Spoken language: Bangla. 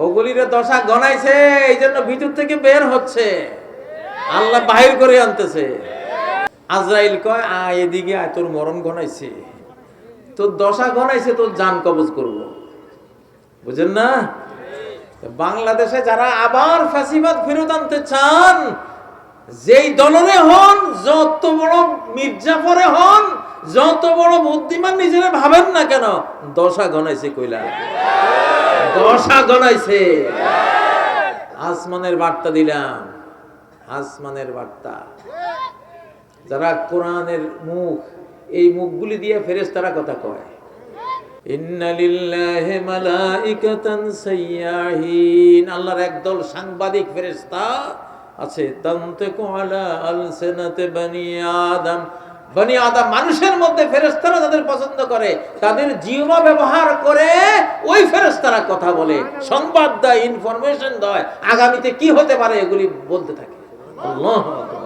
ওগুলিরে দশা গনাইছে, এই জন্য ভিতর থেকে বের হচ্ছে, আল্লাহ বাহির করে আনতেছে। আজরাইল কয় আয় এদিকে আয়, তোর মরণ গনাইছে, তোর দশা গনাইছে, তোর জান কবজ করব। বুঝেন না? বাংলাদেশে যারা আবার ফ্যাসিবাদ ফেরত আনতে চান, যেই দলরে হন, যত বড় মির্জাফরে হন, যত বড় বুদ্ধিমান নিজেরা ভাবেন না কেন, দশা গনাইছে কইলা, দশা গনাইছে। আসমানের বার্তা দিলাম, আসমানের বার্তা। যারা কোরআনের মুখ, এই মুখগুলি দিয়ে ফেরেশতারা কথা কয়। ইন্না লিল্লাহি মালাইকাতান সাইয়াহিন, আল্লাহর একদল সাংবাদিক ফেরেশতা আছে। তানতিকু আলা আলসিনাতি বনি আদম, বনি আদম মানুষের মধ্যে ফেরেশতারা যাদের পছন্দ করে, তাদের জিহ্বা ব্যবহার করে ওই ফেরেশতারা কথা বলে, সংবাদ দেয়, ইনফরমেশন দেয়, আগামীতে কি হতে পারে এগুলি বলতে থাকে। আল্লাহু আকবার।